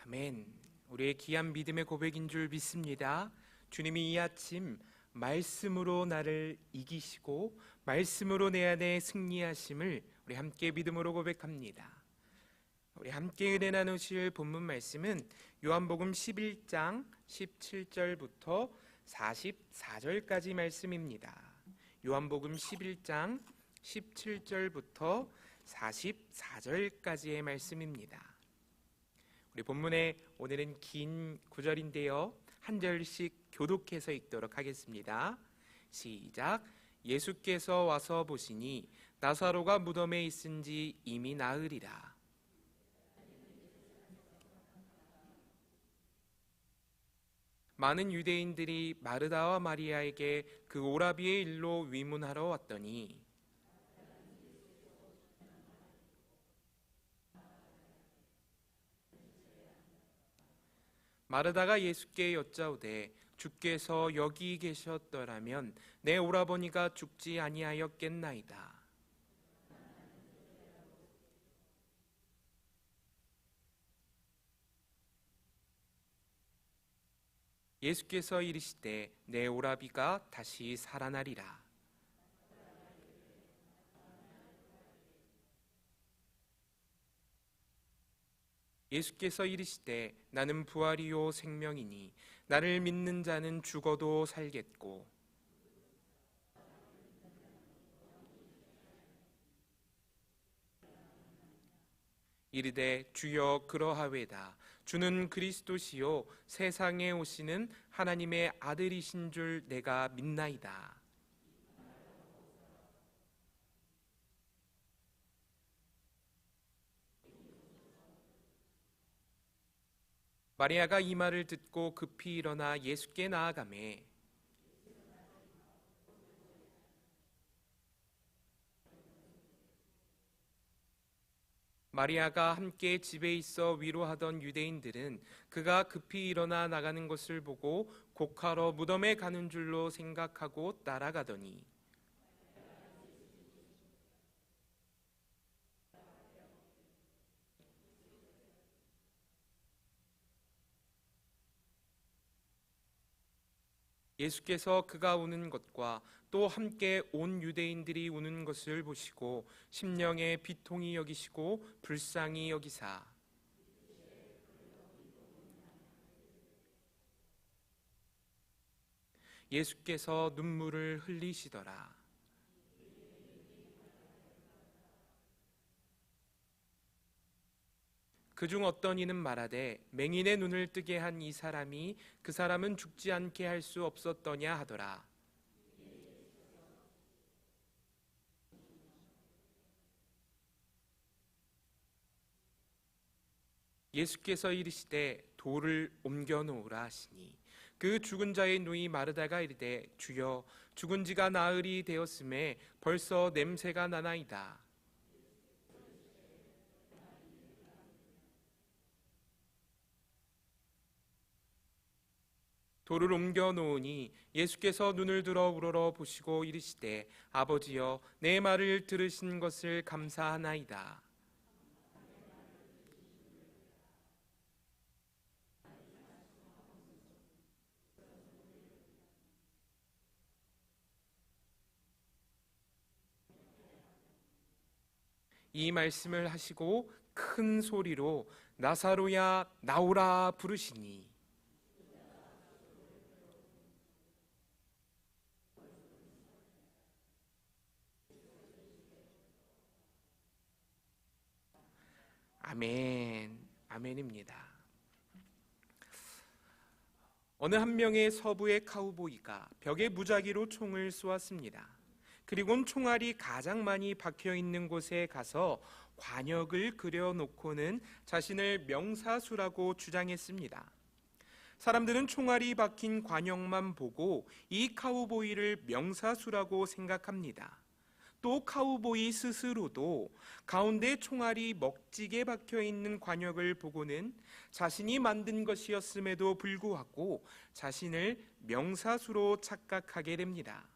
아멘. 우리의 귀한 믿음의 고백인 줄 믿습니다. 주님이 이 아침 말씀으로 나를 이기시고 말씀으로 내 안에 승리하심을 우리 함께 믿음으로 고백합니다. 우리 함께 은혜 나누실 본문 말씀은 요한복음 11장 17절부터 44절까지 말씀입니다. 요한복음 11장 17절부터 44절까지의 말씀입니다. 우리 본문에 오늘은 긴 구절인데요, 한 절씩 교독해서 읽도록 하겠습니다. 시작. 예수께서 와서 보시니 나사로가 무덤에 있은지 이미 나으리라. 많은 유대인들이 마르다와 마리아에게 그 오라비의 일로 위문하러 왔더니 마르다가 예수께 여짜오되 주께서 여기 계셨더라면 내 오라버니가 죽지 아니하였겠나이다. 예수께서 이르시되 내 오라비가 다시 살아나리라. 예수께서 이르시되 나는 부활이요 생명이니 나를 믿는 자는 죽어도 살겠고 이르되 주여 그러하외다. 주는 그리스도시요 세상에 오시는 하나님의 아들이신 줄 내가 믿나이다. 마리아가 이 말을 듣고 급히 일어나 예수께 나아가매 마리아가 함께 집에 있어 위로하던 유대인들은 그가 급히 일어나 나가는 것을 보고 곡하러 무덤에 가는 줄로 생각하고 따라가더니 예수께서 그가 우는 것과 또 함께 온 유대인들이 우는 것을 보시고 심령에 비통히 여기시고 불쌍히 여기사 예수께서 눈물을 흘리시더라. 그중 어떤 이는 말하되 맹인의 눈을 뜨게 한 이 사람이 그 사람은 죽지 않게 할 수 없었더냐 하더라. 예수께서 이르시되 돌을 옮겨 놓으라 하시니 그 죽은 자의 누이 마르다가 이르되 주여 죽은 지가 나흘이 되었음에 벌써 냄새가 나나이다. 돌을 옮겨 놓으니 예수께서 눈을 들어 우러러 보시고 이르시되 아버지여 내 말을 들으신 것을 감사하나이다. 이 말씀을 하시고 큰 소리로 나사로야 나오라 부르시니 아멘, 아멘입니다. 어느 한 명의 서부의 카우보이가 벽에 무작위로 총을 쏘았습니다. 그리고는 총알이 가장 많이 박혀있는 곳에 가서 관역을 그려놓고는 자신을 명사수라고 주장했습니다. 사람들은 총알이 박힌 관역만 보고 이 카우보이를 명사수라고 생각합니다. 또 카우보이 스스로도 가운데 총알이 멋지게 박혀있는 관역을 보고는 자신이 만든 것이었음에도 불구하고 자신을 명사수로 착각하게 됩니다.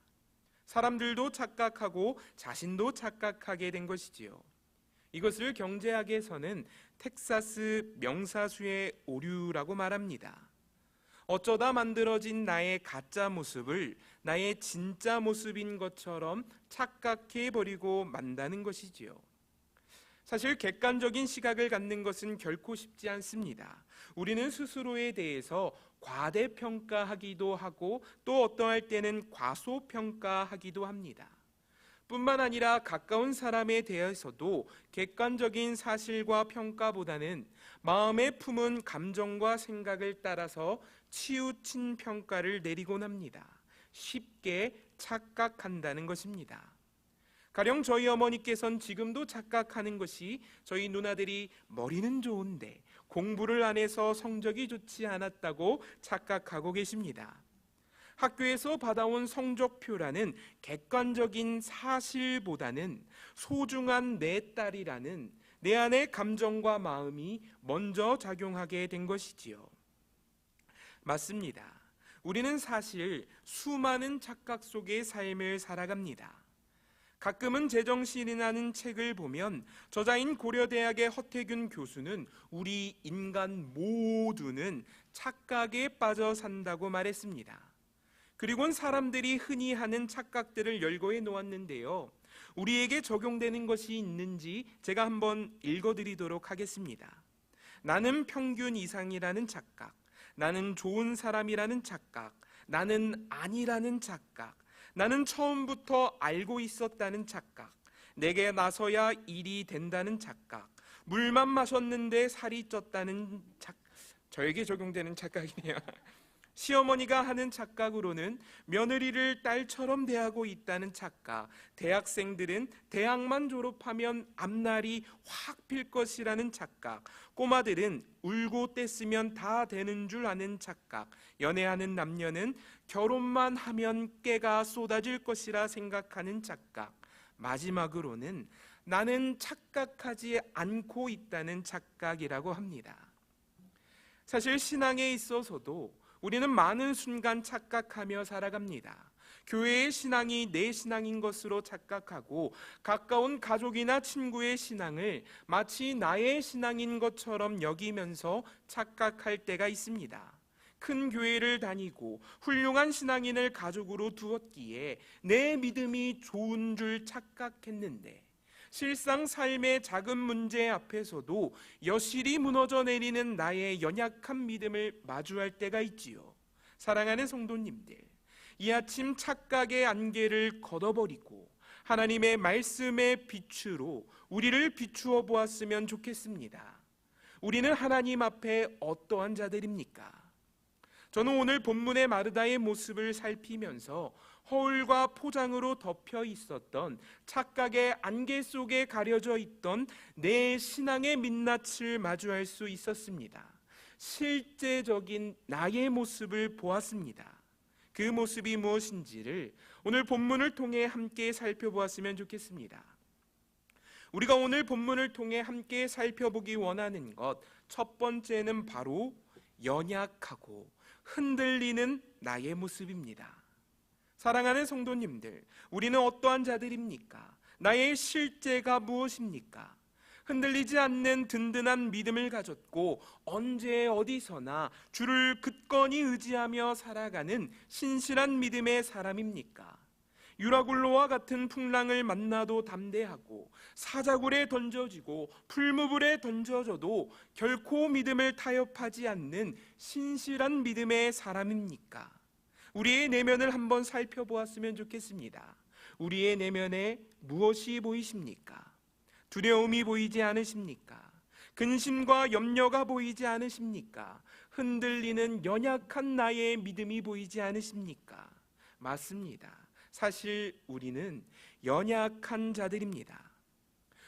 사람들도 착각하고 자신도 착각하게 된 것이지요. 이것을 경제학에서는 텍사스 명사수의 오류라고 말합니다. 어쩌다 만들어진 나의 가짜 모습을 나의 진짜 모습인 것처럼 착각해 버리고 만다는 것이지요. 사실 객관적인 시각을 갖는 것은 결코 쉽지 않습니다. 우리는 스스로에 대해서 과대평가하기도 하고 또 어떠할 때는 과소평가하기도 합니다. 뿐만 아니라 가까운 사람에 대해서도 객관적인 사실과 평가보다는 마음에 품은 감정과 생각을 따라서 치우친 평가를 내리곤 합니다. 쉽게 착각한다는 것입니다. 가령 저희 어머니께서는 지금도 착각하는 것이 저희 누나들이 머리는 좋은데 공부를 안 해서 성적이 좋지 않았다고 착각하고 계십니다. 학교에서 받아온 성적표라는 객관적인 사실보다는 소중한 내 딸이라는 내 안의 감정과 마음이 먼저 작용하게 된 것이지요. 맞습니다. 우리는 사실 수많은 착각 속의 삶을 살아갑니다. 가끔은 제정신이라는 책을 보면 저자인 고려대학의 허태균 교수는 우리 인간 모두는 착각에 빠져 산다고 말했습니다. 그리고는 사람들이 흔히 하는 착각들을 열거해 놓았는데요. 우리에게 적용되는 것이 있는지 제가 한번 읽어드리도록 하겠습니다. 나는 평균 이상이라는 착각, 나는 좋은 사람이라는 착각, 나는 아니라는 착각, 나는 처음부터 알고 있었다는 착각, 내게 나서야 일이 된다는 착각, 물만 마셨는데 살이 쪘다는 저에게 적용되는 착각이네요. 시어머니가 하는 착각으로는 며느리를 딸처럼 대하고 있다는 착각, 대학생들은 대학만 졸업하면 앞날이 확 필 것이라는 착각, 꼬마들은 울고 떼쓰면 다 되는 줄 아는 착각, 연애하는 남녀는 결혼만 하면 깨가 쏟아질 것이라 생각하는 착각, 마지막으로는 나는 착각하지 않고 있다는 착각이라고 합니다. 사실 신앙에 있어서도 우리는 많은 순간 착각하며 살아갑니다. 교회의 신앙이 내 신앙인 것으로 착각하고 가까운 가족이나 친구의 신앙을 마치 나의 신앙인 것처럼 여기면서 착각할 때가 있습니다. 큰 교회를 다니고 훌륭한 신앙인을 가족으로 두었기에 내 믿음이 좋은 줄 착각했는데 실상 삶의 작은 문제 앞에서도 여실히 무너져 내리는 나의 연약한 믿음을 마주할 때가 있지요. 사랑하는 성도님들, 이 아침 착각의 안개를 걷어버리고 하나님의 말씀의 빛으로 우리를 비추어 보았으면 좋겠습니다. 우리는 하나님 앞에 어떠한 자들입니까? 저는 오늘 본문의 마르다의 모습을 살피면서 허울과 포장으로 덮여 있었던 착각의 안개 속에 가려져 있던 내 신앙의 민낯을 마주할 수 있었습니다. 실제적인 나의 모습을 보았습니다. 그 모습이 무엇인지를 오늘 본문을 통해 함께 살펴보았으면 좋겠습니다. 우리가 오늘 본문을 통해 함께 살펴보기 원하는 것, 첫 번째는 바로 연약하고 흔들리는 나의 모습입니다. 사랑하는 성도님들, 우리는 어떠한 자들입니까? 나의 실제가 무엇입니까? 흔들리지 않는 든든한 믿음을 가졌고 언제 어디서나 주를 굳건히 의지하며 살아가는 신실한 믿음의 사람입니까? 유라굴로와 같은 풍랑을 만나도 담대하고 사자굴에 던져지고 풀무불에 던져져도 결코 믿음을 타협하지 않는 신실한 믿음의 사람입니까? 우리의 내면을 한번 살펴보았으면 좋겠습니다. 우리의 내면에 무엇이 보이십니까? 두려움이 보이지 않으십니까? 근심과 염려가 보이지 않으십니까? 흔들리는 연약한 나의 믿음이 보이지 않으십니까? 맞습니다. 사실 우리는 연약한 자들입니다.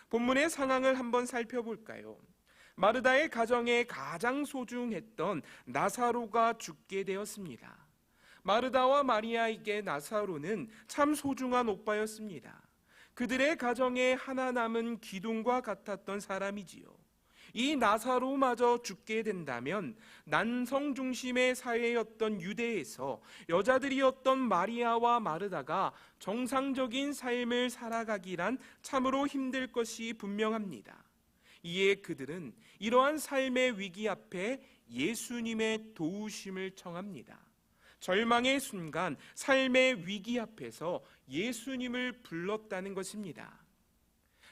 본문의 상황을 한번 살펴볼까요? 마르다의 가정에 가장 소중했던 나사로가 죽게 되었습니다. 마르다와 마리아에게 나사로는 참 소중한 오빠였습니다. 그들의 가정에 하나 남은 기둥과 같았던 사람이지요. 이 나사로마저 죽게 된다면 남성 중심의 사회였던 유대에서 여자들이었던 마리아와 마르다가 정상적인 삶을 살아가기란 참으로 힘들 것이 분명합니다. 이에 그들은 이러한 삶의 위기 앞에 예수님의 도우심을 청합니다. 절망의 순간 삶의 위기 앞에서 예수님을 불렀다는 것입니다.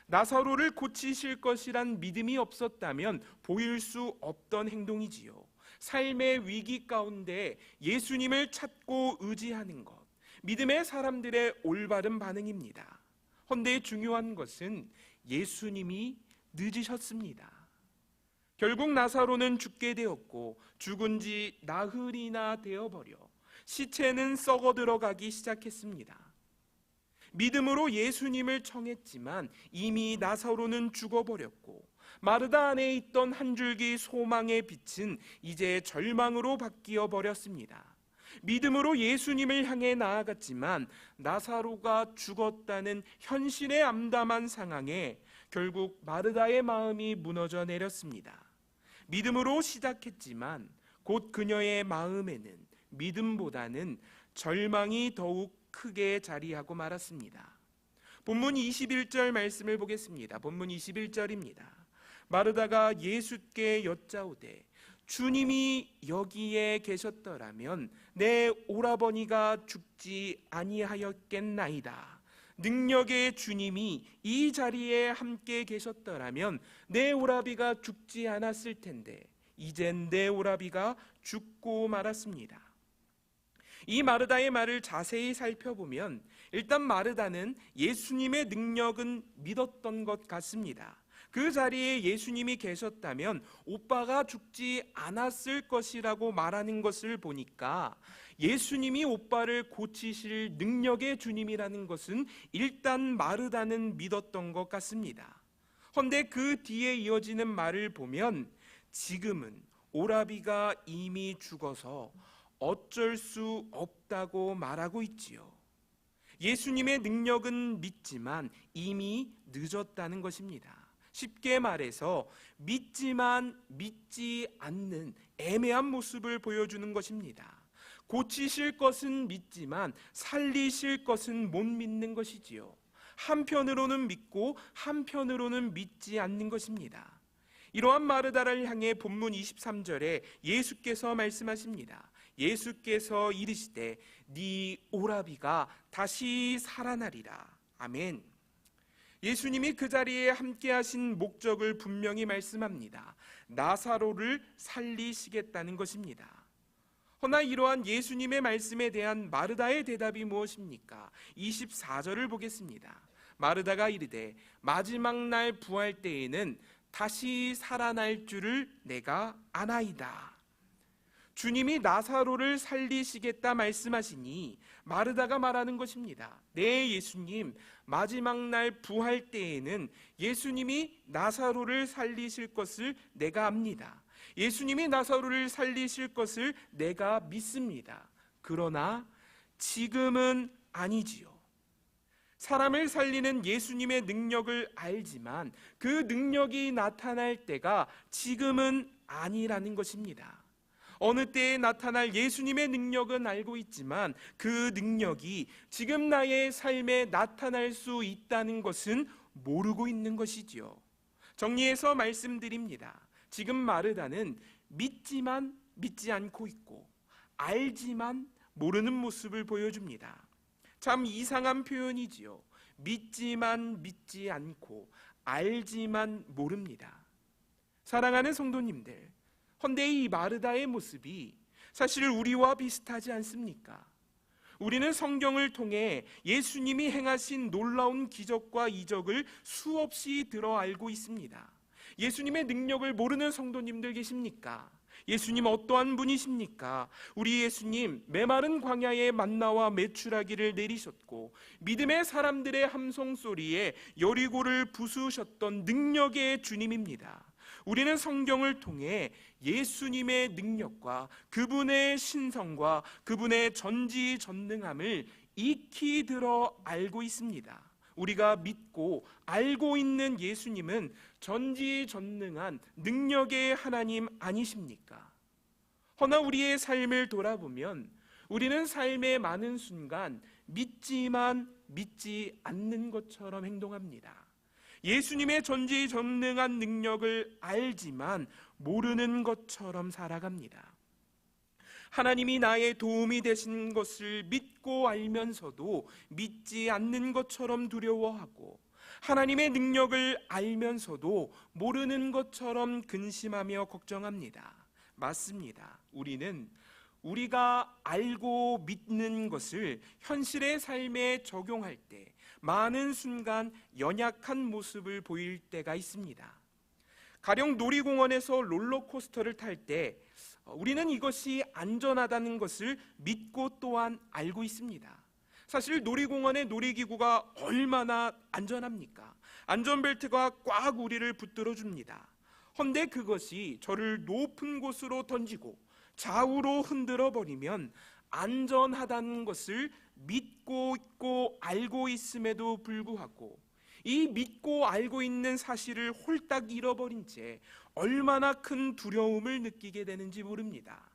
나사로를 고치실 것이란 믿음이 없었다면 보일 수 없던 행동이지요. 삶의 위기 가운데 예수님을 찾고 의지하는 것, 믿음의 사람들의 올바른 반응입니다. 헌데 중요한 것은 예수님이 늦으셨습니다. 결국 나사로는 죽게 되었고 죽은 지 나흘이나 되어버려 시체는 썩어 들어가기 시작했습니다. 믿음으로 예수님을 청했지만 이미 나사로는 죽어버렸고 마르다 안에 있던 한 줄기 소망의 빛은 이제 절망으로 바뀌어 버렸습니다. 믿음으로 예수님을 향해 나아갔지만 나사로가 죽었다는 현실의 암담한 상황에 결국 마르다의 마음이 무너져 내렸습니다. 믿음으로 시작했지만 곧 그녀의 마음에는 믿음보다는 절망이 더욱 크게 자리하고 말았습니다. 본문 21절 말씀을 보겠습니다. 본문 21절입니다. 마르다가 예수께 여짜오되 주님이 여기에 계셨더라면 내 오라버니가 죽지 아니하였겠나이다. 능력의 주님이 이 자리에 함께 계셨더라면 내 오라비가 죽지 않았을 텐데 이젠 내 오라비가 죽고 말았습니다. 이 마르다의 말을 자세히 살펴보면 일단 마르다는 예수님의 능력은 믿었던 것 같습니다. 그 자리에 예수님이 계셨다면 오빠가 죽지 않았을 것이라고 말하는 것을 보니까 예수님이 오빠를 고치실 능력의 주님이라는 것은 일단 마르다는 믿었던 것 같습니다. 헌데 그 뒤에 이어지는 말을 보면 지금은 오라비가 이미 죽어서 어쩔 수 없다고 말하고 있지요. 예수님의 능력은 믿지만 이미 늦었다는 것입니다. 쉽게 말해서 믿지만 믿지 않는 애매한 모습을 보여주는 것입니다. 고치실 것은 믿지만 살리실 것은 못 믿는 것이지요. 한편으로는 믿고 한편으로는 믿지 않는 것입니다. 이러한 마르다를 향해 본문 23절에 예수께서 말씀하십니다. 예수께서 이르시되 네 오라비가 다시 살아나리라. 아멘. 예수님이 그 자리에 함께 하신 목적을 분명히 말씀합니다. 나사로를 살리시겠다는 것입니다. 허나 이러한 예수님의 말씀에 대한 마르다의 대답이 무엇입니까? 24절을 보겠습니다. 마르다가 이르되 마지막 날 부활 때에는 다시 살아날 줄을 내가 아나이다. 주님이 나사로를 살리시겠다 말씀하시니 마르다가 말하는 것입니다. 네, 예수님, 마지막 날 부활 때에는 예수님이 나사로를 살리실 것을 내가 압니다. 예수님이 나사로를 살리실 것을 내가 믿습니다. 그러나 지금은 아니지요. 사람을 살리는 예수님의 능력을 알지만 그 능력이 나타날 때가 지금은 아니라는 것입니다. 어느 때에 나타날 예수님의 능력은 알고 있지만 그 능력이 지금 나의 삶에 나타날 수 있다는 것은 모르고 있는 것이지요. 정리해서 말씀드립니다. 지금 마르다는 믿지만 믿지 않고 있고 알지만 모르는 모습을 보여줍니다. 참 이상한 표현이지요. 믿지만 믿지 않고 알지만 모릅니다. 사랑하는 성도님들, 헌데 이 마르다의 모습이 사실 우리와 비슷하지 않습니까? 우리는 성경을 통해 예수님이 행하신 놀라운 기적과 이적을 수없이 들어 알고 있습니다. 예수님의 능력을 모르는 성도님들 계십니까? 예수님 어떠한 분이십니까? 우리 예수님 메마른 광야에 만나와 메추라기를 내리셨고 믿음의 사람들의 함성 소리에 여리고를 부수셨던 능력의 주님입니다. 우리는 성경을 통해 예수님의 능력과 그분의 신성과 그분의 전지전능함을 익히 들어 알고 있습니다. 우리가 믿고 알고 있는 예수님은 전지전능한 능력의 하나님 아니십니까? 허나 우리의 삶을 돌아보면 우리는 삶의 많은 순간 믿지만 믿지 않는 것처럼 행동합니다. 예수님의 전지전능한 능력을 알지만 모르는 것처럼 살아갑니다. 하나님이 나의 도움이 되신 것을 믿고 알면서도 믿지 않는 것처럼 두려워하고, 하나님의 능력을 알면서도 모르는 것처럼 근심하며 걱정합니다. 맞습니다. 우리는 우리가 알고 믿는 것을 현실의 삶에 적용할 때 많은 순간 연약한 모습을 보일 때가 있습니다. 가령 놀이공원에서 롤러코스터를 탈 때 우리는 이것이 안전하다는 것을 믿고 또한 알고 있습니다. 사실 놀이공원의 놀이기구가 얼마나 안전합니까? 안전벨트가 꽉 우리를 붙들어 줍니다. 헌데 그것이 저를 높은 곳으로 던지고 좌우로 흔들어 버리면 안전하다는 것을 믿고 있고 알고 있음에도 불구하고 이 믿고 알고 있는 사실을 홀딱 잃어버린 채 얼마나 큰 두려움을 느끼게 되는지 모릅니다.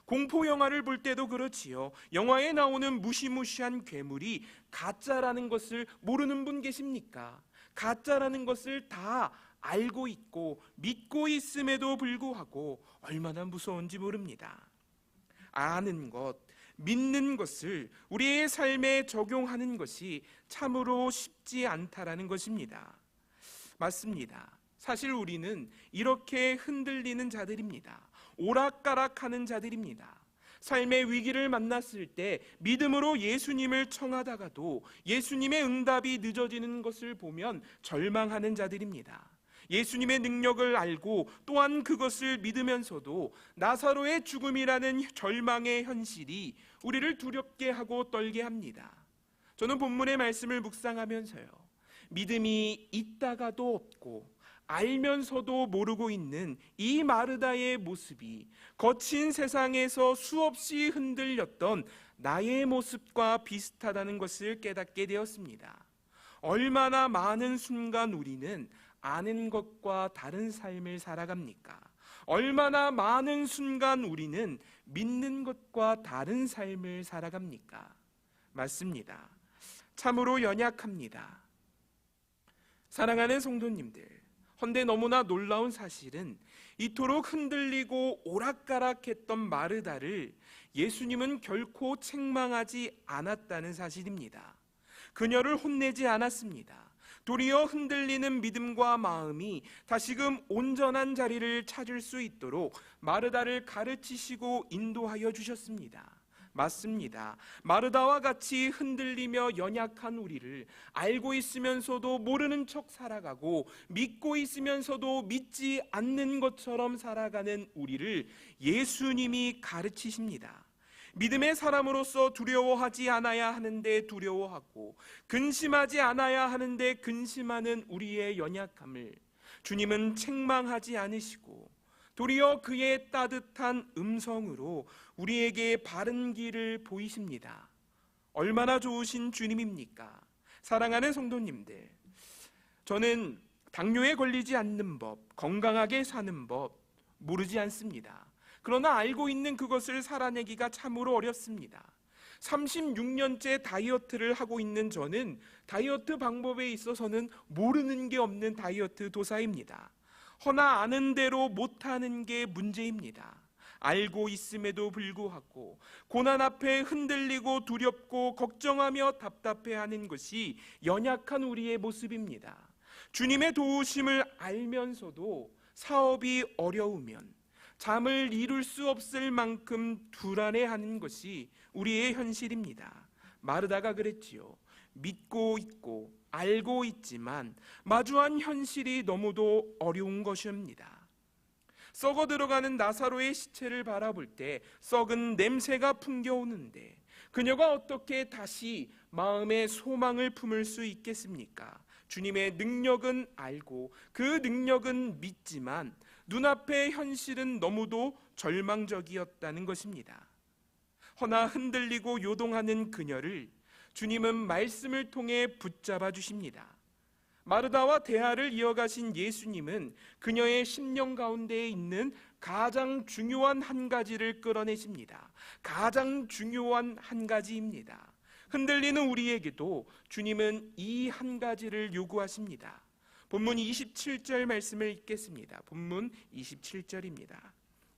공포 영화를 볼 때도 그렇지요. 영화에 나오는 무시무시한 괴물이 가짜라는 것을 모르는 분 계십니까? 가짜라는 것을 다 알고 있고 믿고 있음에도 불구하고 얼마나 무서운지 모릅니다. 아는 것, 믿는 것을 우리의 삶에 적용하는 것이 참으로 쉽지 않다라는 것입니다. 맞습니다. 사실 우리는 이렇게 흔들리는 자들입니다. 오락가락하는 자들입니다. 삶의 위기를 만났을 때 믿음으로 예수님을 청하다가도 예수님의 응답이 늦어지는 것을 보면 절망하는 자들입니다. 예수님의 능력을 알고 또한 그것을 믿으면서도 나사로의 죽음이라는 절망의 현실이 우리를 두렵게 하고 떨게 합니다. 저는 본문의 말씀을 묵상하면서요, 믿음이 있다가도 없고 알면서도 모르고 있는 이 마르다의 모습이 거친 세상에서 수없이 흔들렸던 나의 모습과 비슷하다는 것을 깨닫게 되었습니다. 얼마나 많은 순간 우리는 아는 것과 다른 삶을 살아갑니까? 얼마나 많은 순간 우리는 믿는 것과 다른 삶을 살아갑니까? 맞습니다. 참으로 연약합니다. 사랑하는 성도님들, 헌데 너무나 놀라운 사실은 이토록 흔들리고 오락가락했던 마르다를 예수님은 결코 책망하지 않았다는 사실입니다. 그녀를 혼내지 않았습니다. 도리어 흔들리는 믿음과 마음이 다시금 온전한 자리를 찾을 수 있도록 마르다를 가르치시고 인도하여 주셨습니다. 맞습니다. 마르다와 같이 흔들리며 연약한 우리를 알고 있으면서도 모르는 척 살아가고 믿고 있으면서도 믿지 않는 것처럼 살아가는 우리를 예수님이 가르치십니다. 믿음의 사람으로서 두려워하지 않아야 하는데 두려워하고 근심하지 않아야 하는데 근심하는 우리의 연약함을 주님은 책망하지 않으시고 도리어 그의 따뜻한 음성으로 우리에게 바른 길을 보이십니다. 얼마나 좋으신 주님입니까? 사랑하는 성도님들, 저는 당뇨에 걸리지 않는 법, 건강하게 사는 법 모르지 않습니다. 그러나 알고 있는 그것을 살아내기가 참으로 어렵습니다. 36년째 다이어트를 하고 있는 저는 다이어트 방법에 있어서는 모르는 게 없는 다이어트 도사입니다. 허나 아는 대로 못하는 게 문제입니다. 알고 있음에도 불구하고 고난 앞에 흔들리고 두렵고 걱정하며 답답해하는 것이 연약한 우리의 모습입니다. 주님의 도우심을 알면서도 사업이 어려우면 잠을 이룰 수 없을 만큼 불안해하는 것이 우리의 현실입니다. 마르다가 그랬지요. 믿고 있고 알고 있지만 마주한 현실이 너무도 어려운 것입니다. 썩어 들어가는 나사로의 시체를 바라볼 때 썩은 냄새가 풍겨오는데 그녀가 어떻게 다시 마음의 소망을 품을 수 있겠습니까? 주님의 능력은 알고 그 능력은 믿지만 눈앞의 현실은 너무도 절망적이었다는 것입니다. 허나 흔들리고 요동하는 그녀를 주님은 말씀을 통해 붙잡아 주십니다. 마르다와 대화를 이어가신 예수님은 그녀의 심령 가운데에 있는 가장 중요한 한 가지를 끌어내십니다. 가장 중요한 한 가지입니다. 흔들리는 우리에게도 주님은 이 한 가지를 요구하십니다. 본문 27절 말씀을 읽겠습니다. 본문 27절입니다.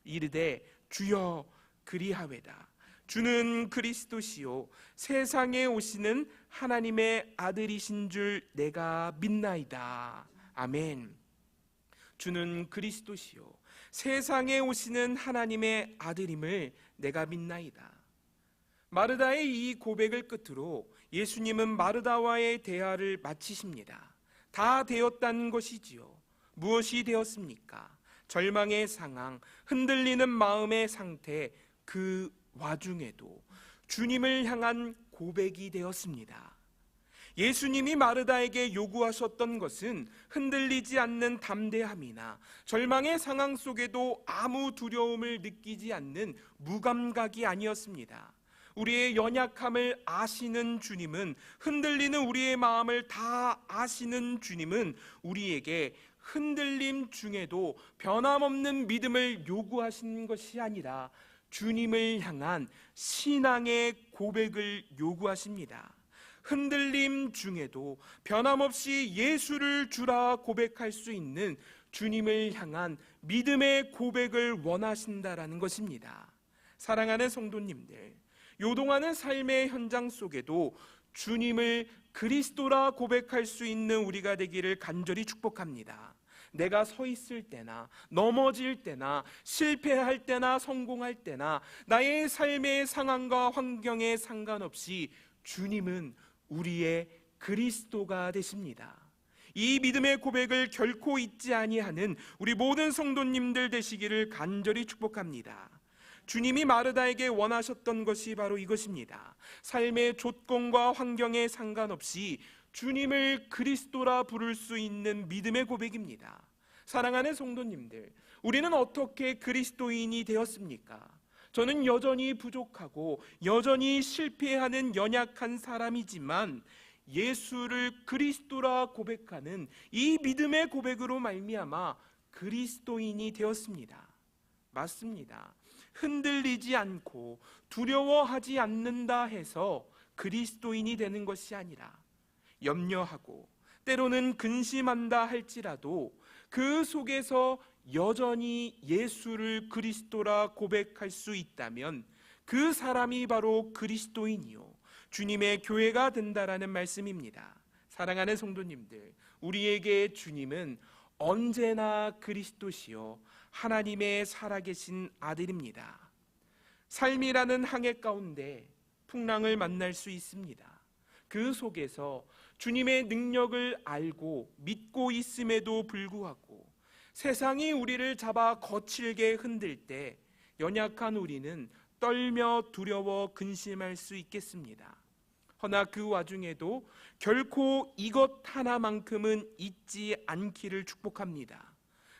이르되 주여 그리하외다. 주는 그리스도시요 세상에 오시는 하나님의 아들이신 줄 내가 믿나이다. 아멘. 주는 그리스도시요 세상에 오시는 하나님의 아들임을 내가 믿나이다. 마르다의 이 고백을 끝으로 예수님은 마르다와의 대화를 마치십니다. 다 되었다는 것이지요. 무엇이 되었습니까? 절망의 상황, 흔들리는 마음의 상태, 그 와중에도 주님을 향한 고백이 되었습니다. 예수님이 마르다에게 요구하셨던 것은 흔들리지 않는 담대함이나 절망의 상황 속에도 아무 두려움을 느끼지 않는 무감각이 아니었습니다. 우리의 연약함을 아시는 주님은, 흔들리는 우리의 마음을 다 아시는 주님은 우리에게 흔들림 중에도 변함없는 믿음을 요구하시는 것이 아니라 주님을 향한 신앙의 고백을 요구하십니다. 흔들림 중에도 변함없이 예수를 주라 고백할 수 있는 주님을 향한 믿음의 고백을 원하신다라는 것입니다. 사랑하는 성도님들, 요동하는 삶의 현장 속에도 주님을 그리스도라 고백할 수 있는 우리가 되기를 간절히 축복합니다. 내가 서 있을 때나 넘어질 때나 실패할 때나 성공할 때나 나의 삶의 상황과 환경에 상관없이 주님은 우리의 그리스도가 되십니다. 이 믿음의 고백을 결코 잊지 아니하는 우리 모든 성도님들 되시기를 간절히 축복합니다. 주님이 마르다에게 원하셨던 것이 바로 이것입니다. 삶의 조건과 환경에 상관없이 주님을 그리스도라 부를 수 있는 믿음의 고백입니다. 사랑하는 성도님들, 우리는 어떻게 그리스도인이 되었습니까? 저는 여전히 부족하고 여전히 실패하는 연약한 사람이지만 예수를 그리스도라 고백하는 이 믿음의 고백으로 말미암아 그리스도인이 되었습니다. 맞습니다. 흔들리지 않고 두려워하지 않는다 해서 그리스도인이 되는 것이 아니라 염려하고 때로는 근심한다 할지라도 그 속에서 여전히 예수를 그리스도라 고백할 수 있다면 그 사람이 바로 그리스도인이요 주님의 교회가 된다라는 말씀입니다. 사랑하는 성도님들, 우리에게 주님은 언제나 그리스도시요 하나님의 살아계신 아들입니다. 삶이라는 항해 가운데 풍랑을 만날 수 있습니다. 그 속에서 주님의 능력을 알고 믿고 있음에도 불구하고 세상이 우리를 잡아 거칠게 흔들 때 연약한 우리는 떨며 두려워 근심할 수 있겠습니다. 허나 그 와중에도 결코 이것 하나만큼은 잊지 않기를 축복합니다.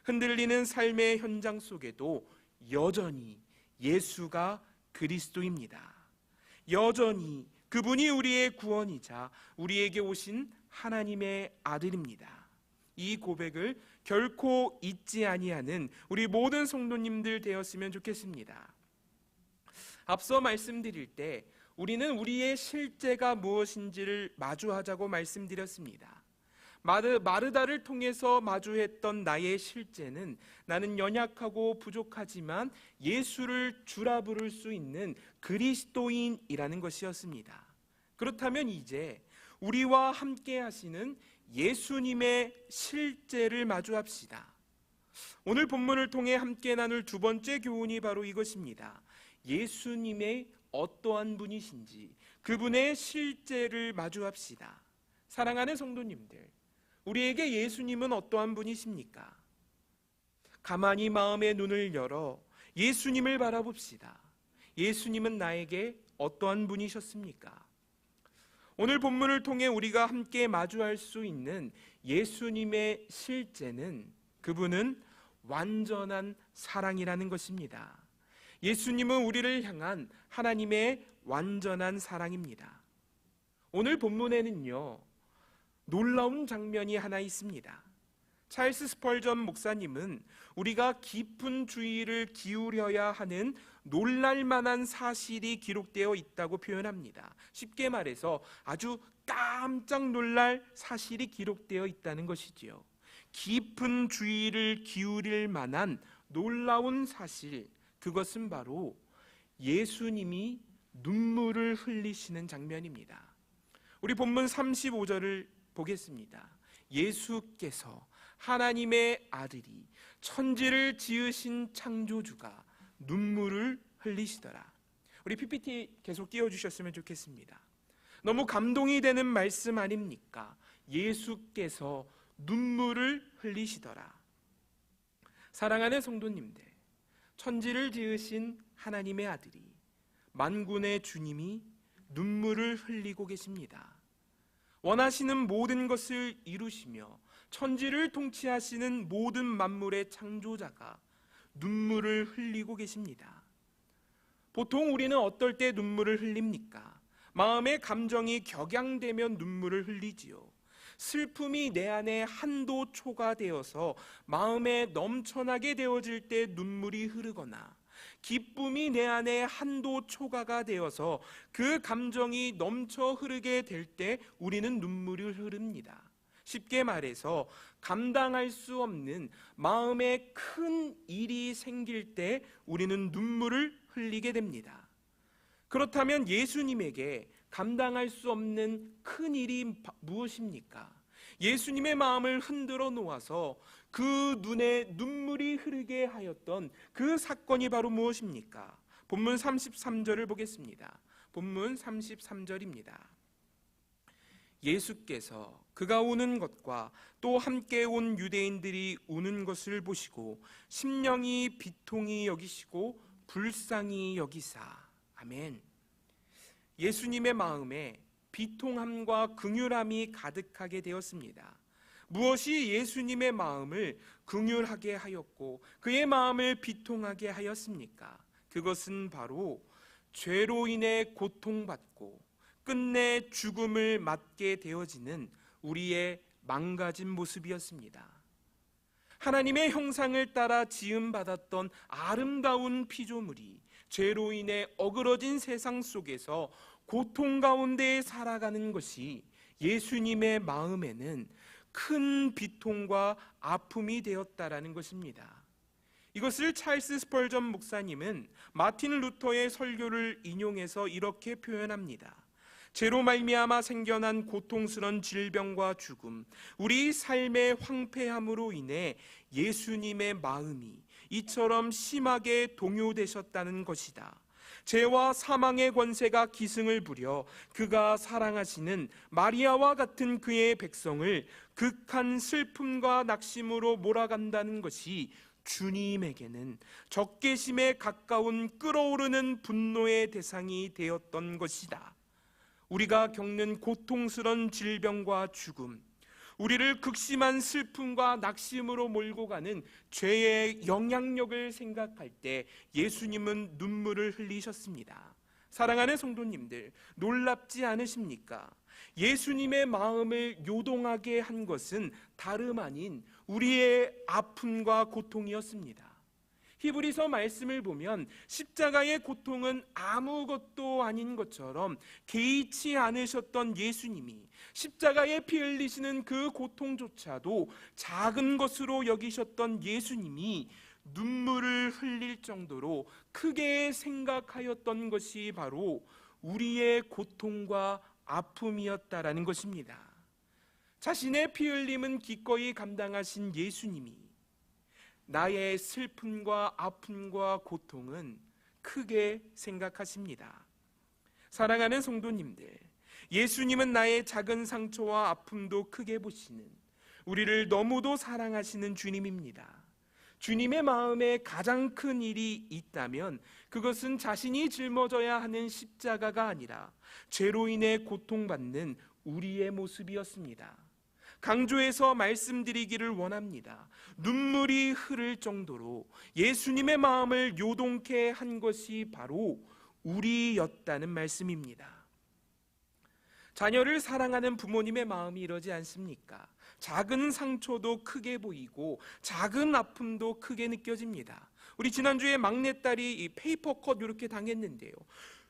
흔들리는 삶의 현장 속에도 여전히 예수가 그리스도입니다. 여전히 그분이 우리의 구원이자 우리에게 오신 하나님의 아들입니다. 이 고백을 결코 잊지 아니하는 우리 모든 성도님들 되었으면 좋겠습니다. 앞서 말씀드릴 때 우리는 우리의 실제가 무엇인지를 마주하자고 말씀드렸습니다. 마르다를 통해서 마주했던 나의 실제는 나는 연약하고 부족하지만 예수를 주라 부를 수 있는 그리스도인이라는 것이었습니다. 그렇다면 이제 우리와 함께 하시는 예수님의 실제를 마주합시다. 오늘 본문을 통해 함께 나눌 두 번째 교훈이 바로 이것입니다. 예수님의 어떠한 분이신지 그분의 실제를 마주합시다. 사랑하는 성도님들, 우리에게 예수님은 어떠한 분이십니까? 가만히 마음의 눈을 열어 예수님을 바라봅시다. 예수님은 나에게 어떠한 분이셨습니까? 오늘 본문을 통해 우리가 함께 마주할 수 있는 예수님의 실제는 그분은 완전한 사랑이라는 것입니다. 예수님은 우리를 향한 하나님의 완전한 사랑입니다. 오늘 본문에는요, 놀라운 장면이 하나 있습니다. 찰스 스펄전 목사님은 우리가 깊은 주의를 기울여야 하는 놀랄만한 사실이 기록되어 있다고 표현합니다. 쉽게 말해서 아주 깜짝 놀랄 사실이 기록되어 있다는 것이지요. 깊은 주의를 기울일 만한 놀라운 사실, 그것은 바로 예수님이 눈물을 흘리시는 장면입니다. 우리 본문 35절을 보겠습니다. 예수께서 하나님의 아들이 천지를 지으신 창조주가 눈물을 흘리시더라. 우리 PPT 계속 띄워주셨으면 좋겠습니다. 너무 감동이 되는 말씀 아닙니까? 예수께서 눈물을 흘리시더라. 사랑하는 성도님들, 천지를 지으신 하나님의 아들이, 만군의 주님이 눈물을 흘리고 계십니다. 원하시는 모든 것을 이루시며 천지를 통치하시는 모든 만물의 창조자가 눈물을 흘리고 계십니다. 보통 우리는 어떨 때 눈물을 흘립니까? 마음의 감정이 격양되면 눈물을 흘리지요. 슬픔이 내 안에 한도 초과되어서 마음에 넘쳐나게 되어질 때 눈물이 흐르거나, 기쁨이 내 안에 한도 초과가 되어서 그 감정이 넘쳐 흐르게 될 때 우리는 눈물을 흐릅니다. 쉽게 말해서 감당할 수 없는 마음에 큰 일이 생길 때 우리는 눈물을 흘리게 됩니다. 그렇다면 예수님에게 감당할 수 없는 큰 일이 무엇입니까? 예수님의 마음을 흔들어 놓아서 그 눈에 눈물이 흐르게 하였던 그 사건이 바로 무엇입니까? 본문 33절을 보겠습니다. 본문 33절입니다. 예수께서 그가 우는 것과 또 함께 온 유대인들이 우는 것을 보시고 심령이 비통히 여기시고 불쌍히 여기사. 아멘. 예수님의 마음에 비통함과 긍휼함이 가득하게 되었습니다. 무엇이 예수님의 마음을 긍휼하게 하였고 그의 마음을 비통하게 하였습니까? 그것은 바로 죄로 인해 고통받고 끝내 죽음을 맞게 되어지는 우리의 망가진 모습이었습니다. 하나님의 형상을 따라 지음받았던 아름다운 피조물이 죄로 인해 어그러진 세상 속에서 고통 가운데 살아가는 것이 예수님의 마음에는 큰 비통과 아픔이 되었다라는 것입니다. 이것을 찰스 스펄전 목사님은 마틴 루터의 설교를 인용해서 이렇게 표현합니다. 죄로 말미암아 생겨난 고통스러운 질병과 죽음, 우리 삶의 황폐함으로 인해 예수님의 마음이 이처럼 심하게 동요되셨다는 것이다. 죄와 사망의 권세가 기승을 부려 그가 사랑하시는 마리아와 같은 그의 백성을 극한 슬픔과 낙심으로 몰아간다는 것이 주님에게는 적개심에 가까운 끓어오르는 분노의 대상이 되었던 것이다. 우리가 겪는 고통스러운 질병과 죽음, 우리를 극심한 슬픔과 낙심으로 몰고 가는 죄의 영향력을 생각할 때 예수님은 눈물을 흘리셨습니다. 사랑하는 성도님들, 놀랍지 않으십니까? 예수님의 마음을 요동하게 한 것은 다름 아닌 우리의 아픔과 고통이었습니다. 히브리서 말씀을 보면 십자가의 고통은 아무것도 아닌 것처럼 개의치 않으셨던 예수님이 십자가에 피 흘리시는 그 고통조차도 작은 것으로 여기셨던 예수님이 눈물을 흘릴 정도로 크게 생각하였던 것이 바로 우리의 고통과 아픔이었다라는 것입니다. 자신의 피 흘림은 기꺼이 감당하신 예수님이 나의 슬픔과 아픔과 고통은 크게 생각하십니다. 사랑하는 성도님들, 예수님은 나의 작은 상처와 아픔도 크게 보시는, 우리를 너무도 사랑하시는 주님입니다. 주님의 마음에 가장 큰 일이 있다면 그것은 자신이 짊어져야 하는 십자가가 아니라 죄로 인해 고통받는 우리의 모습이었습니다. 강조해서 말씀드리기를 원합니다. 눈물이 흐를 정도로 예수님의 마음을 요동케 한 것이 바로 우리였다는 말씀입니다. 자녀를 사랑하는 부모님의 마음이 이러지 않습니까? 작은 상처도 크게 보이고 작은 아픔도 크게 느껴집니다. 우리 지난주에 막내딸이 이 페이퍼컷 이렇게 당했는데요,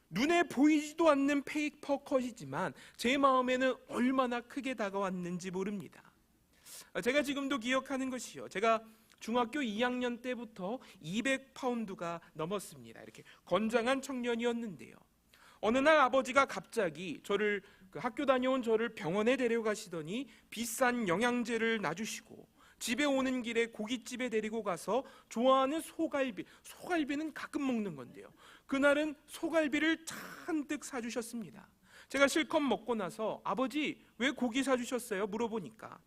눈에 보이지도 않는 페이퍼컷이지만 제 마음에는 얼마나 크게 다가왔는지 모릅니다. 제가 지금도 기억하는 것이요, 제가 중학교 2학년 때부터 200파운드가 넘었습니다. 이렇게 건장한 청년이었는데요, 어느 날 아버지가 갑자기 저를 학교 다녀온 저를 병원에 데려가시더니 비싼 영양제를 놔주시고 집에 오는 길에 고깃집에 데리고 가서 좋아하는 소갈비는 가끔 먹는 건데요, 그날은 소갈비를 잔뜩 사주셨습니다. 제가 실컷 먹고 나서 아버지 왜 고기 사주셨어요? 물어보니까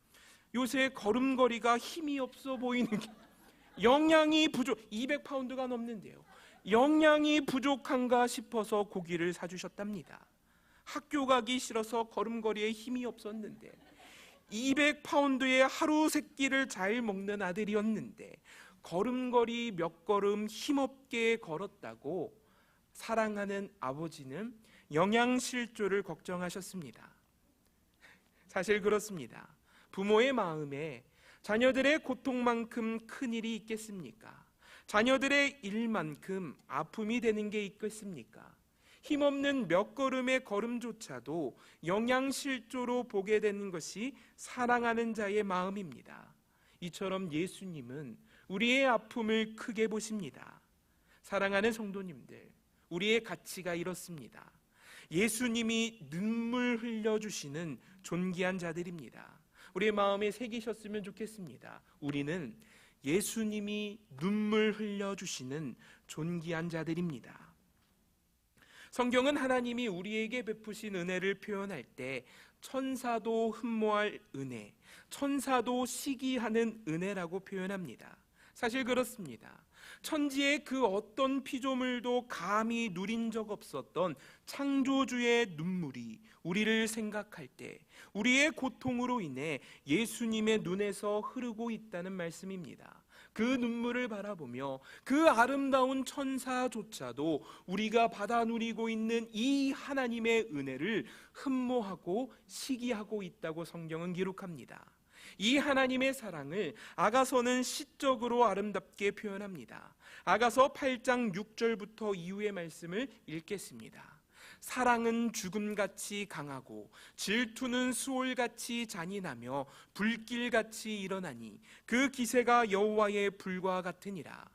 요새 걸음걸이가 힘이 없어 보이는 게 영양이 부족, 200파운드가 넘는데요, 영양이 부족한가 싶어서 고기를 사주셨답니다. 학교 가기 싫어서 걸음걸이에 힘이 없었는데 200파운드의 하루 세 끼를 잘 먹는 아들이었는데 걸음걸이 몇 걸음 힘없게 걸었다고 사랑하는 아버지는 영양실조를 걱정하셨습니다. 사실 그렇습니다. 부모의 마음에 자녀들의 고통만큼 큰일이 있겠습니까? 자녀들의 일만큼 아픔이 되는 게 있겠습니까? 힘없는 몇 걸음의 걸음조차도 영양실조로 보게 되는 것이 사랑하는 자의 마음입니다. 이처럼 예수님은 우리의 아픔을 크게 보십니다. 사랑하는 성도님들, 우리의 가치가 이렇습니다. 예수님이 눈물 흘려주시는 존귀한 자들입니다. 우리의 마음에 새기셨으면 좋겠습니다. 우리는 예수님이 눈물 흘려주시는 존귀한 자들입니다. 성경은 하나님이 우리에게 베푸신 은혜를 표현할 때 천사도 흠모할 은혜, 천사도 시기하는 은혜라고 표현합니다. 사실 그렇습니다. 천지의 그 어떤 피조물도 감히 누린 적 없었던 창조주의 눈물이 우리를 생각할 때 우리의 고통으로 인해 예수님의 눈에서 흐르고 있다는 말씀입니다. 그 눈물을 바라보며 그 아름다운 천사조차도 우리가 받아 누리고 있는 이 하나님의 은혜를 흠모하고 시기하고 있다고 성경은 기록합니다. 이 하나님의 사랑을 아가서는 시적으로 아름답게 표현합니다. 아가서 8장 6절부터 이후의 말씀을 읽겠습니다. 사랑은 죽음같이 강하고 질투는 수올같이 잔인하며 불길같이 일어나니 그 기세가 여호와의 불과 같으니라.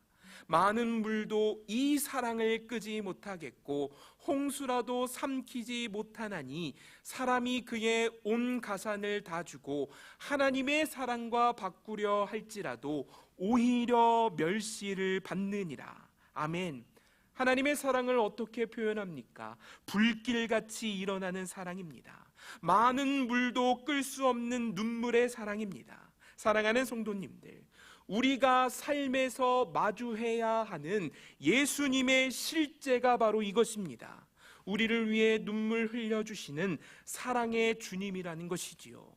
많은 물도 이 사랑을 끄지 못하겠고 홍수라도 삼키지 못하나니 사람이 그의 온 가산을 다 주고 하나님의 사랑과 바꾸려 할지라도 오히려 멸시를 받느니라. 아멘. 하나님의 사랑을 어떻게 표현합니까? 불길같이 일어나는 사랑입니다. 많은 물도 끌 수 없는 눈물의 사랑입니다. 사랑하는 성도님들, 우리가 삶에서 마주해야 하는 예수님의 실제가 바로 이것입니다. 우리를 위해 눈물 흘려주시는 사랑의 주님이라는 것이지요.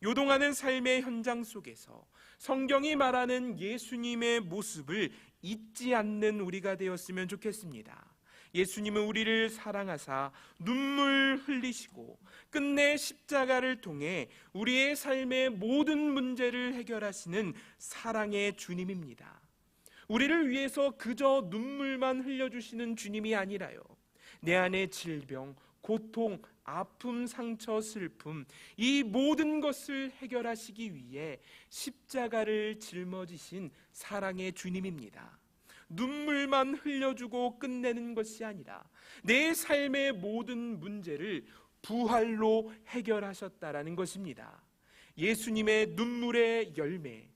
요동하는 삶의 현장 속에서 성경이 말하는 예수님의 모습을 잊지 않는 우리가 되었으면 좋겠습니다. 예수님은 우리를 사랑하사 눈물 흘리시고 끝내 십자가를 통해 우리의 삶의 모든 문제를 해결하시는 사랑의 주님입니다. 우리를 위해서 그저 눈물만 흘려주시는 주님이 아니라요, 내 안의 질병, 고통, 아픔, 상처, 슬픔, 이 모든 것을 해결하시기 위해 십자가를 짊어지신 사랑의 주님입니다. 눈물만 흘려주고 끝내는 것이 아니라 내 삶의 모든 문제를 부활로 해결하셨다라는 것입니다. 예수님의 눈물의 열매,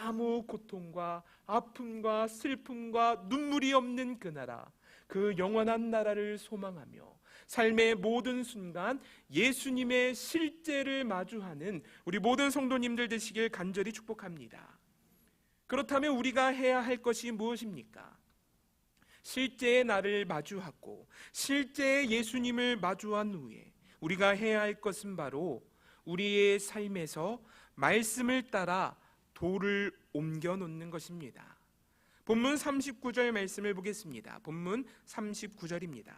아무 고통과 아픔과 슬픔과 눈물이 없는 그 나라, 그 영원한 나라를 소망하며 삶의 모든 순간 예수님의 실제를 마주하는 우리 모든 성도님들 되시길 간절히 축복합니다. 그렇다면 우리가 해야 할 것이 무엇입니까? 실제의 나를 마주하고 실제의 예수님을 마주한 후에 우리가 해야 할 것은 바로 우리의 삶에서 말씀을 따라 돌을 옮겨 놓는 것입니다. 본문 39절 말씀을 보겠습니다. 본문 39절입니다.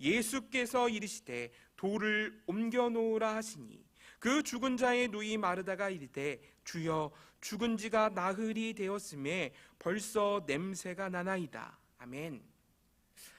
예수께서 이르시되 돌을 옮겨 놓으라 하시니 그 죽은 자의 누이 마르다가 이르되 주여 죽은 지가 나흘이 되었음에 벌써 냄새가 나나이다. 아멘.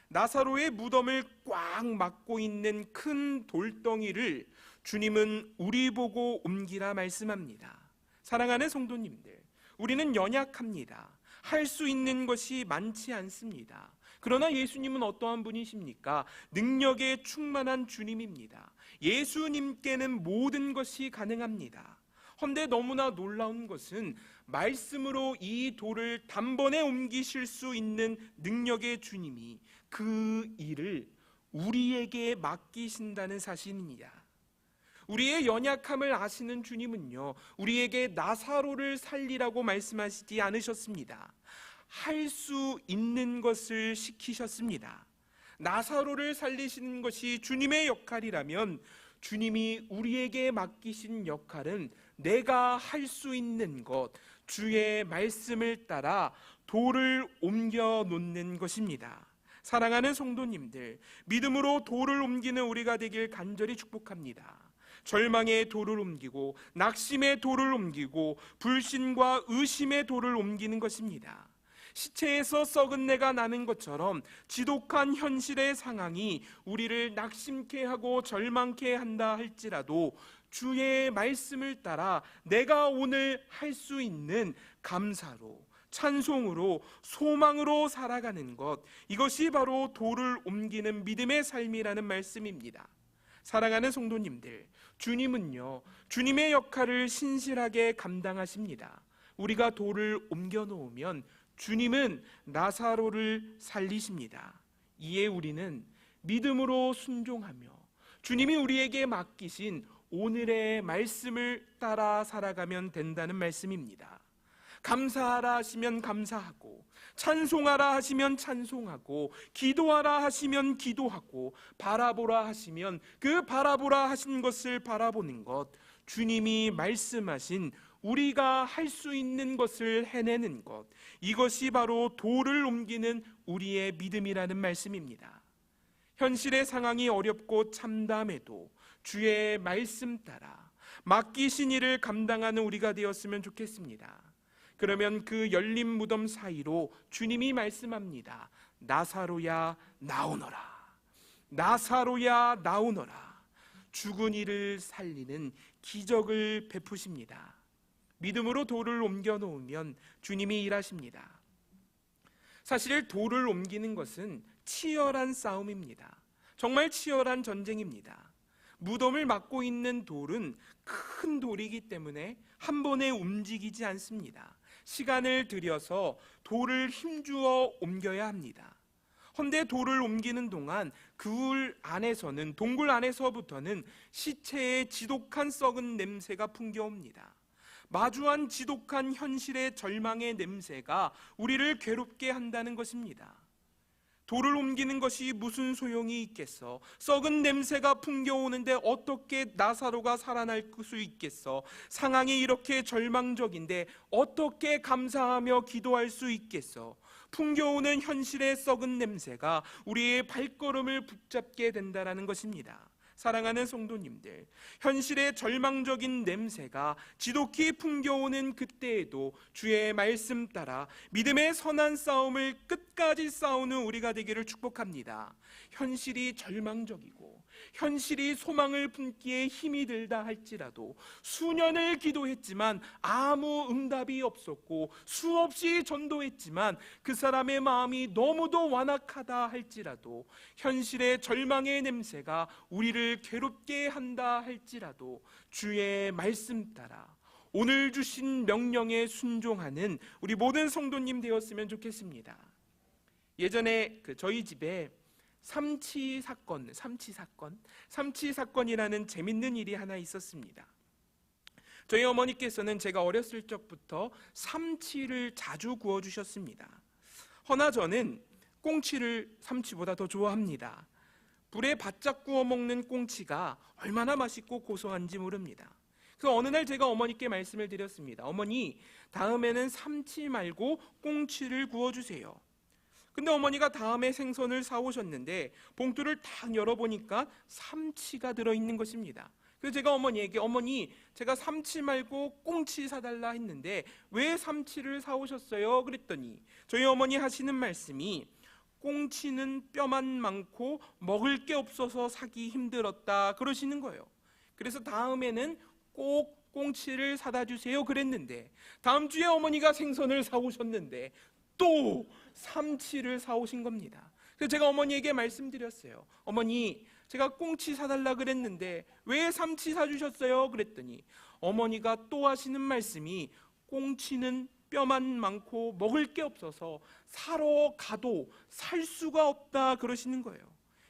나사로의 무덤을 꽉 막고 있는 큰 돌덩이를 주님은 우리 보고 옮기라 말씀합니다. 사랑하는 성도님들, 우리는 연약합니다. 할 수 있는 것이 많지 않습니다. 그러나 예수님은 어떠한 분이십니까? 능력에 충만한 주님입니다. 예수님께는 모든 것이 가능합니다. 헌데 너무나 놀라운 것은 말씀으로 이 돌을 단번에 옮기실 수 있는 능력의 주님이 그 일을 우리에게 맡기신다는 사실입니다. 우리의 연약함을 아시는 주님은요, 우리에게 나사로를 살리라고 말씀하시지 않으셨습니다. 할 수 있는 것을 시키셨습니다. 나사로를 살리시는 것이 주님의 역할이라면 주님이 우리에게 맡기신 역할은 내가 할 수 있는 것, 주의 말씀을 따라 돌을 옮겨 놓는 것입니다. 사랑하는 성도님들, 믿음으로 돌을 옮기는 우리가 되길 간절히 축복합니다. 절망의 돌을 옮기고 낙심의 돌을 옮기고 불신과 의심의 돌을 옮기는 것입니다. 시체에서 썩은 내가 나는 것처럼 지독한 현실의 상황이 우리를 낙심케 하고 절망케 한다 할지라도 주의 말씀을 따라 내가 오늘 할 수 있는 감사로, 찬송으로, 소망으로 살아가는 것, 이것이 바로 돌을 옮기는 믿음의 삶이라는 말씀입니다. 사랑하는 성도님들, 주님은요, 주님의 역할을 신실하게 감당하십니다. 우리가 돌을 옮겨 놓으면 주님은 나사로를 살리십니다. 이에 우리는 믿음으로 순종하며 주님이 우리에게 맡기신 오늘의 말씀을 따라 살아가면 된다는 말씀입니다. 감사하라 하시면 감사하고, 찬송하라 하시면 찬송하고, 기도하라 하시면 기도하고, 바라보라 하시면 그 바라보라 하신 것을 바라보는 것, 주님이 말씀하신 우리가 할 수 있는 것을 해내는 것, 이것이 바로 돌을 옮기는 우리의 믿음이라는 말씀입니다. 현실의 상황이 어렵고 참담해도 주의 말씀 따라 맡기신 일을 감당하는 우리가 되었으면 좋겠습니다. 그러면 그 열린 무덤 사이로 주님이 말씀합니다. 나사로야 나오너라. 나사로야 나오너라. 죽은 이를 살리는 기적을 베푸십니다. 믿음으로 돌을 옮겨 놓으면 주님이 일하십니다. 사실 돌을 옮기는 것은 치열한 싸움입니다. 정말 치열한 전쟁입니다. 무덤을 막고 있는 돌은 큰 돌이기 때문에 한 번에 움직이지 않습니다. 시간을 들여서 돌을 힘주어 옮겨야 합니다. 헌데 돌을 옮기는 동안 그 안에서는, 동굴 안에서부터는 시체의 지독한 썩은 냄새가 풍겨옵니다. 마주한 지독한 현실의 절망의 냄새가 우리를 괴롭게 한다는 것입니다. 돌을 옮기는 것이 무슨 소용이 있겠어? 썩은 냄새가 풍겨오는데 어떻게 나사로가 살아날 수 있겠어? 상황이 이렇게 절망적인데 어떻게 감사하며 기도할 수 있겠어? 풍겨오는 현실의 썩은 냄새가 우리의 발걸음을 붙잡게 된다는 것입니다. 사랑하는 성도님들, 현실의 절망적인 냄새가 지독히 풍겨오는 그때에도 주의 말씀 따라 믿음의 선한 싸움을 끝까지 싸우는 우리가 되기를 축복합니다. 현실이 절망적이고 현실이 소망을 품기에 힘이 들다 할지라도 수년을 기도했지만 아무 응답이 없었고 수없이 전도했지만 그 사람의 마음이 너무도 완악하다 할지라도 현실의 절망의 냄새가 우리를 괴롭게 한다 할지라도 주의 말씀 따라 오늘 주신 명령에 순종하는 우리 모든 성도님 되었으면 좋겠습니다. 예전에 저희 집에 삼치 사건이라는 재밌는 일이 하나 있었습니다. 저희 어머니께서는 제가 어렸을 적부터 삼치를 자주 구워주셨습니다. 허나 저는 꽁치를 삼치보다 더 좋아합니다. 불에 바짝 구워 먹는 꽁치가 얼마나 맛있고 고소한지 모릅니다. 그래서 어느 날 제가 어머니께 말씀을 드렸습니다. 어머니, 다음에는 삼치 말고 꽁치를 구워주세요. 근데 어머니가 다음에 생선을 사오셨는데 봉투를 딱 열어보니까 삼치가 들어있는 것입니다. 그래서 제가 어머니에게, 어머니, 제가 삼치 말고 꽁치 사달라 했는데 왜 삼치를 사오셨어요? 그랬더니 저희 어머니 하시는 말씀이, 꽁치는 뼈만 많고 먹을 게 없어서 사기 힘들었다 그러시는 거예요. 그래서 다음에는 꼭 꽁치를 사다 주세요 그랬는데, 다음 주에 어머니가 생선을 사오셨는데 또 삼치를 사오신 겁니다. 그래서 제가 어머니에게 말씀드렸어요. 어머니, 제가 꽁치 사달라 그랬는데 왜 삼치 사주셨어요? 그랬더니 어머니가 또 하시는 말씀이, 꽁치는 뼈만 많고 먹을 게 없어서 사러 가도 살 수가 없다 그러시는 거예요.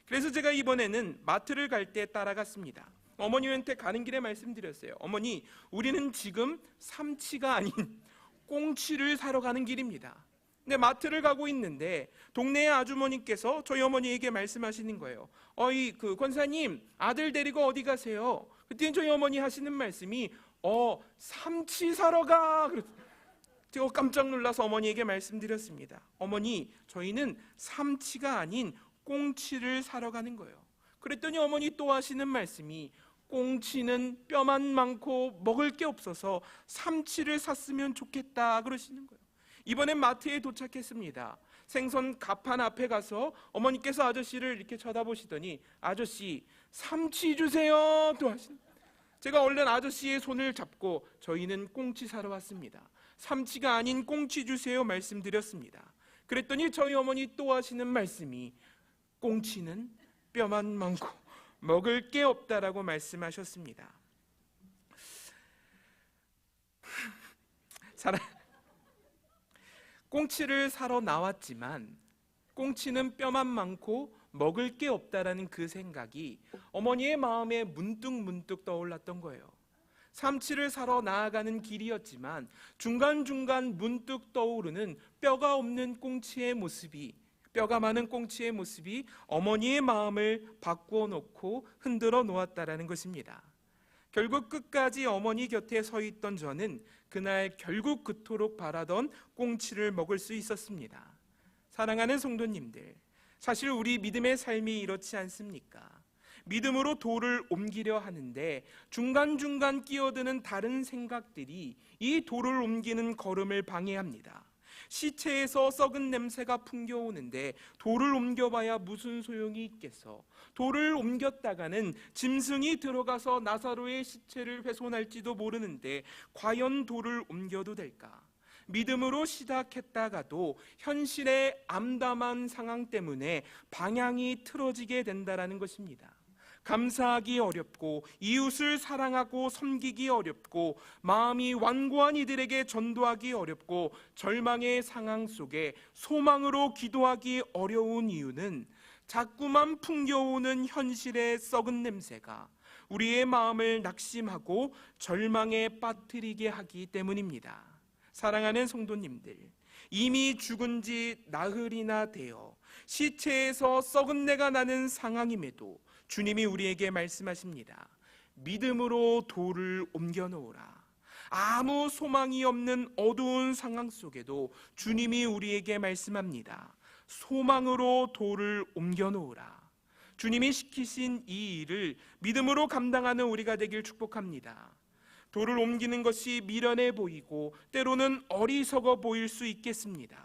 그래서 제가 이번에는 마트를 갈 때 따라갔습니다. 어머니한테 가는 길에 말씀드렸어요. 어머니, 우리는 지금 삼치가 아닌 꽁치를 사러 가는 길입니다. 근데 마트를 가고 있는데 동네의 아주머니께서 저희 어머니에게 말씀하시는 거예요. 어이, 권사님, 아들 데리고 어디 가세요? 그때 저희 어머니 하시는 말씀이, 삼치 사러 가. 제가 깜짝 놀라서 어머니에게 말씀드렸습니다. 어머니, 저희는 삼치가 아닌 꽁치를 사러 가는 거예요. 그랬더니 어머니 또 하시는 말씀이, 꽁치는 뼈만 많고 먹을 게 없어서 삼치를 샀으면 좋겠다 그러시는 거예요. 이번엔 마트에 도착했습니다. 생선 가판 앞에 가서 어머니께서 아저씨를 이렇게 쳐다보시더니, 아저씨, 삼치 주세요 또 하시는. 제가 얼른 아저씨의 손을 잡고 저희는 꽁치 사러 왔습니다. 삼치가 아닌 꽁치 주세요 말씀드렸습니다. 그랬더니 저희 어머니 또 하시는 말씀이, 꽁치는 뼈만 많고 먹을 게 없다라고 말씀하셨습니다. 꽁치를 사러 나왔지만 꽁치는 뼈만 많고 먹을 게 없다라는 그 생각이 어머니의 마음에 문득 떠올랐던 거예요. 삼치를 사러 나아가는 길이었지만 중간중간 문득 떠오르는 뼈가 없는 꽁치의 모습이, 뼈가 많은 꽁치의 모습이 어머니의 마음을 바꾸어 놓고 흔들어 놓았다라는 것입니다. 결국 끝까지 어머니 곁에 서 있던 저는 그날 결국 그토록 바라던 꽁치를 먹을 수 있었습니다. 사랑하는 성도님들, 사실 우리 믿음의 삶이 이렇지 않습니까? 믿음으로 돌을 옮기려 하는데 중간중간 끼어드는 다른 생각들이 이 돌을 옮기는 걸음을 방해합니다. 시체에서 썩은 냄새가 풍겨오는데 돌을 옮겨봐야 무슨 소용이 있겠어. 돌을 옮겼다가는 짐승이 들어가서 나사로의 시체를 훼손할지도 모르는데 과연 돌을 옮겨도 될까? 믿음으로 시작했다가도 현실의 암담한 상황 때문에 방향이 틀어지게 된다는 것입니다. 감사하기 어렵고 이웃을 사랑하고 섬기기 어렵고 마음이 완고한 이들에게 전도하기 어렵고 절망의 상황 속에 소망으로 기도하기 어려운 이유는 자꾸만 풍겨오는 현실의 썩은 냄새가 우리의 마음을 낙심하고 절망에 빠뜨리게 하기 때문입니다. 사랑하는 성도님들, 이미 죽은 지 나흘이나 되어 시체에서 썩은 내가 나는 상황임에도 주님이 우리에게 말씀하십니다. 믿음으로 돌을 옮겨 놓으라. 아무 소망이 없는 어두운 상황 속에도 주님이 우리에게 말씀합니다. 소망으로 돌을 옮겨 놓으라. 주님이 시키신 이 일을 믿음으로 감당하는 우리가 되길 축복합니다. 돌을 옮기는 것이 미련해 보이고 때로는 어리석어 보일 수 있겠습니다.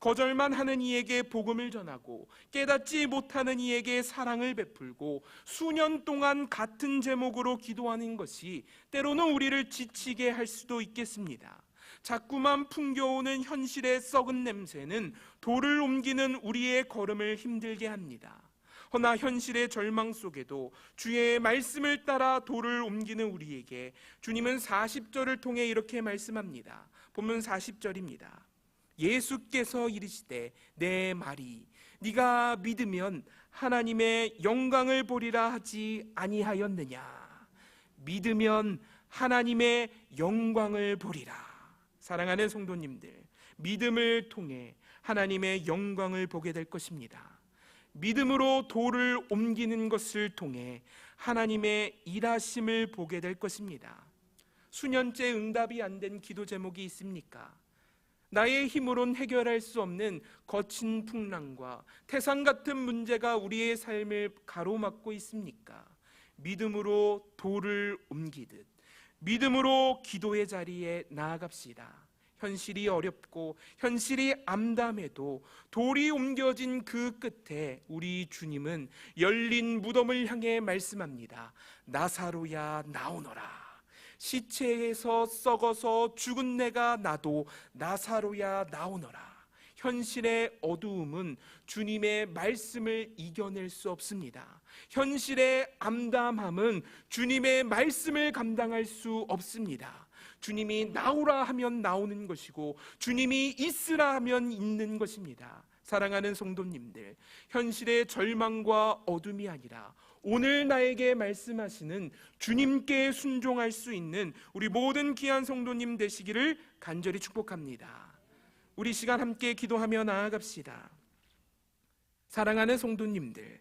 거절만 하는 이에게 복음을 전하고 깨닫지 못하는 이에게 사랑을 베풀고 수년 동안 같은 제목으로 기도하는 것이 때로는 우리를 지치게 할 수도 있겠습니다. 자꾸만 풍겨오는 현실의 썩은 냄새는 돌을 옮기는 우리의 걸음을 힘들게 합니다. 허나 현실의 절망 속에도 주의 말씀을 따라 돌을 옮기는 우리에게 주님은 40절을 통해 이렇게 말씀합니다. 본문 40절입니다. 예수께서 이르시되 내 말이 네가 믿으면 하나님의 영광을 보리라 하지 아니하였느냐. 믿으면 하나님의 영광을 보리라. 사랑하는 성도님들, 믿음을 통해 하나님의 영광을 보게 될 것입니다. 믿음으로 돌을 옮기는 것을 통해 하나님의 일하심을 보게 될 것입니다. 수년째 응답이 안 된 기도 제목이 있습니까? 나의 힘으론 해결할 수 없는 거친 풍랑과 태산 같은 문제가 우리의 삶을 가로막고 있습니까? 믿음으로 돌을 옮기듯 믿음으로 기도의 자리에 나아갑시다. 현실이 어렵고 현실이 암담해도 돌이 옮겨진 그 끝에 우리 주님은 열린 무덤을 향해 말씀합니다. 나사로야 나오너라. 시체에서 썩어서 죽은 내가 나도 나사로야 나오너라. 현실의 어두움은 주님의 말씀을 이겨낼 수 없습니다. 현실의 암담함은 주님의 말씀을 감당할 수 없습니다. 주님이 나오라 하면 나오는 것이고 주님이 있으라 하면 있는 것입니다. 사랑하는 성도님들, 현실의 절망과 어둠이 아니라 오늘 나에게 말씀하시는 주님께 순종할 수 있는 우리 모든 귀한 성도님 되시기를 간절히 축복합니다. 우리 시간 함께 기도하며 나아갑시다. 사랑하는 성도님들,